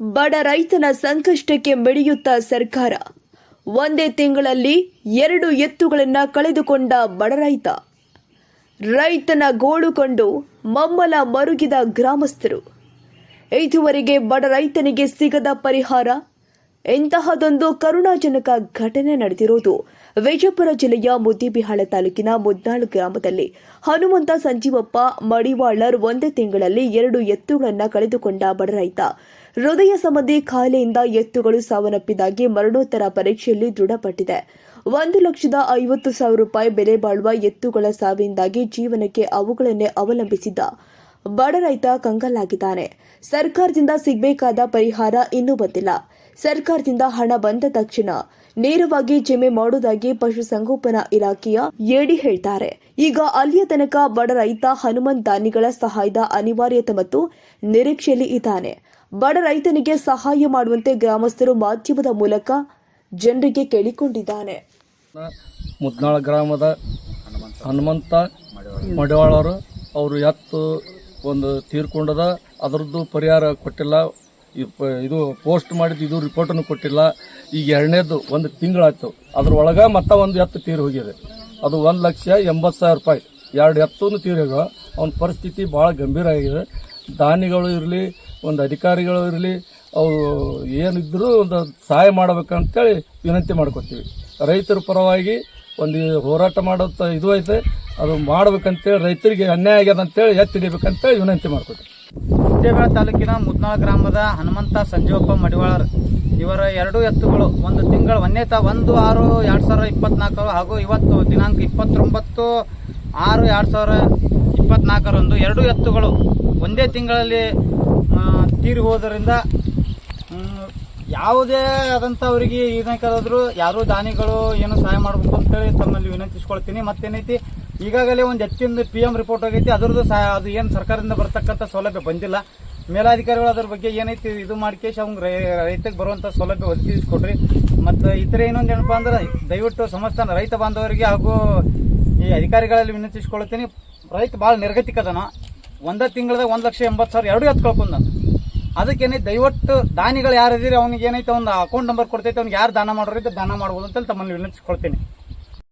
ಬಡ ರೈತನ ಸಂಕಷ್ಟಕ್ಕೆ ಮಿಡಿಯುತ್ತಾ ಸರ್ಕಾರ. ಒಂದೇ ತಿಂಗಳಲ್ಲಿ 2 ಎತ್ತುಗಳನ್ನು ಕಳೆದುಕೊಂಡ ಬಡ ರೈತ. ರೈತನ ಗೋಳು ಕಂಡು ಮಮ್ಮಲ ಮರುಗಿದ ಗ್ರಾಮಸ್ಥರು. ಇದುವರೆಗೆ ಬಡ ರೈತನಿಗೆ ಸಿಗದ ಪರಿಹಾರ. ಇಂತಹದೊಂದು ಕರುಣಾಜನಕ ಘಟನೆ ನಡೆದಿರುವುದು ವಿಜಯಪುರ ಜಿಲ್ಲೆಯ ಮುದ್ದೇಬಿಹಾಳ ತಾಲೂಕಿನ ಮುದ್ನಾಳ್ ಗ್ರಾಮದಲ್ಲಿ. ಹನುಮಂತ ಸಂಜೀವಪ್ಪ ಮಡಿವಾಳರ್ ಒಂದೇ ತಿಂಗಳಲ್ಲಿ 2 ಎತ್ತುಗಳನ್ನು ಕಳೆದುಕೊಂಡ ಬಡ ರೈತ. ಹೃದಯ ಸಂಬಂಧಿ ಕಾಯಿಲೆಯಿಂದ ಎತ್ತುಗಳು ಸಾವನ್ನಪ್ಪಿದ್ದಾಗಿ ಮರಣೋತ್ತರ ಪರೀಕ್ಷೆಯಲ್ಲಿ ದೃಢಪಟ್ಟಿದೆ. 1,50,000 ರೂಪಾಯಿ ಬೆಲೆ ಬಾಳುವ ಎತ್ತುಗಳ ಸಾವಿನಿಂದಾಗಿ ಜೀವನಕ್ಕೆ ಅವುಗಳನ್ನೇ ಅವಲಂಬಿಸಿದ್ದ ಬಡ ರೈತ ಕಂಗಾಲಾಗಿದ್ದಾನೆ. ಸರ್ಕಾರದಿಂದ ಸಿಗಬೇಕಾದ ಪರಿಹಾರ ಇನ್ನೂ ಬಂದಿಲ್ಲ. ಸರ್ಕಾರದಿಂದ ಹಣ ಬಂದ ತಕ್ಷಣ ನೇರವಾಗಿ ಜಮೆ ಮಾಡುವುದಾಗಿ ಪಶುಸಂಗೋಪನಾ ಇಲಾಖೆಯ ಎಡಿ ಹೇಳ್ತಾರೆ. ಈಗ ಅಲ್ಲಿಯ ತನಕ ಬಡ ರೈತ ಹನುಮಂತ್ ದಾನಿಗಳ ಸಹಾಯದ ಅನಿವಾರ್ಯತೆ ಮತ್ತು ನಿರೀಕ್ಷೆಯಲ್ಲಿ ಇದ್ದಾನೆ. ಬಡ ರೈತನಿಗೆ ಸಹಾಯ ಮಾಡುವಂತೆ ಗ್ರಾಮಸ್ಥರು ಮಾಧ್ಯಮದ ಮೂಲಕ ಜನರಿಗೆ ಕೇಳಿಕೊಂಡಿದ್ದಾನೆ. ಮುದ್ನಾಳ ಗ್ರಾಮದ ಹನುಮಂತ ಮಡಿವಾಳರು ಅವರು ಎತ್ತು ಒಂದು ತೀರ್ಕೊಂಡದ, ಅದರದ್ದು ಪರಿಹಾರ ಕೊಟ್ಟಿಲ್ಲ. ಇದು ಪೋಸ್ಟ್ ಮಾಡಿದ್ದು ಇದು ರಿಪೋರ್ಟನ್ನು ಕೊಟ್ಟಿಲ್ಲ. ಈಗ 2ನೇದು 1 ತಿಂಗಳಾಯ್ತು. ಅದ್ರೊಳಗೆ ಮತ್ತೆ ಒಂದು ಎತ್ತು ತೀರಿ ಹೋಗಿದೆ. ಅದು 1,80,000 ರೂಪಾಯಿ 2 ಎತ್ತನ್ನು ತೀರಿ ಹೋಗ್ಯಾವ. ಅವನ ಪರಿಸ್ಥಿತಿ ಭಾಳ ಗಂಭೀರ ಆಗಿದೆ. ದಾನಿಗಳು ಇರಲಿ, ಒಂದು ಅಧಿಕಾರಿಗಳು ಇರಲಿ, ಅವರು ಏನಿದ್ರು ಒಂದು ಸಹಾಯ ಮಾಡಬೇಕಂತೇಳಿ ವಿನಂತಿ ಮಾಡ್ಕೊತೀವಿ. ರೈತರ ಪರವಾಗಿ ಒಂದು ಹೋರಾಟ ಮಾಡೋದು ಇದು ಐತೆ, ಅದು ಮಾಡ್ಬೇಕಂತೇಳಿ ರೈತರಿಗೆ ಅನ್ಯಾಯ ಆಗ್ಯದ ಅಂತೇಳಿ ಎತ್ತಿಡಿಬೇಕಂತೇಳಿ ವಿನಂತಿ ಮಾಡ್ಕೊತೀವಿ. ಮುದ್ದೇಬಿಹಾಳ ತಾಲೂಕಿನ ಮುದ್ನಾಳ ಗ್ರಾಮದ ಹನುಮಂತ ಸಂಜೀವಪ್ಪ ಮಡಿವಾಳರ್ ಇವರ 2 ಎತ್ತುಗಳು ಒಂದು ತಿಂಗಳು 1/6/2024 ಹಾಗೂ ಇವತ್ತು ದಿನಾಂಕ 29/6/2024 2 ಎತ್ತುಗಳು ಒಂದೇ ತಿಂಗಳಲ್ಲಿ ತೀರಿ ಹೋದ್ರಿಂದ ಯಾವುದೇ ಆದಂಥ ಅವರಿಗೆ ಏನಕ್ಕಾದ್ರೂ ಯಾರು ದಾನಿಗಳು ಏನು ಸಹಾಯ ಮಾಡಬೇಕು ಅಂತೇಳಿ ತಮ್ಮಲ್ಲಿ ವಿನಂತಿಸ್ಕೊಳ್ತೀನಿ. ಮತ್ತೇನೈತಿ, ಈಗಾಗಲೇ ಒಂದು ಎತ್ತಿಂದ PM ರಿಪೋರ್ಟ್ ಆಗೈತಿ. ಅದರದ್ದು ಸಹಾಯ ಅದು ಏನು ಸರ್ಕಾರದಿಂದ ಬರ್ತಕ್ಕಂಥ ಸೌಲಭ್ಯ ಬಂದಿಲ್ಲ. ಮೇಲಾಧಿಕಾರಿಗಳು ಅದ್ರ ಬಗ್ಗೆ ಏನೈತಿ ಇದು ಮಾಡ್ಕೇಶ್ ಅವ್ಗೆ ರೈತಕ್ಕೆ ಬರುವಂಥ ಸೌಲಭ್ಯ ಒದಗಿಸ್ಕೊಡ್ರಿ. ಮತ್ತು ಇತರ ಇನ್ನೊಂದು ಏನಪ್ಪಾ ಅಂದ್ರೆ ದಯವಿಟ್ಟು ಸಮಸ್ತ ರೈತ ಬಾಂಧವರಿಗೆ ಹಾಗೂ ಈ ಅಧಿಕಾರಿಗಳಲ್ಲಿ ವಿನಂತಿಸ್ಕೊಳ್ತೀನಿ. ರೈತ ಭಾಳ ನಿರ್ಗತಿಕದನ. ಒಂದೇ ತಿಂಗಳದಾಗ 1,80,000 2 ಎತ್ತು ಕಳ್ಕೊಂಡ. ಅದಕ್ಕೇನೈತಿ, ದಯವಿಟ್ಟು ದಾನಿಗಳು ಯಾರಿದ್ದೀರಿ ಅವ್ನಿಗೆ ಏನೈತೆ ಒಂದು ಅಕೌಂಟ್ ನಂಬರ್ ಕೊಡ್ತೈತೆ, ಅವ್ನಿಗೆ ಯಾರು ದಾನ ಮಾಡೋರಿದ್ರೆ ದಾನ ಮಾಡ್ಬೋದು ಅಂತೇಳಿ ತಮ್ಮಲ್ಲಿ ವಿನಂತಿಸ್ಕೊಳ್ತೀನಿ.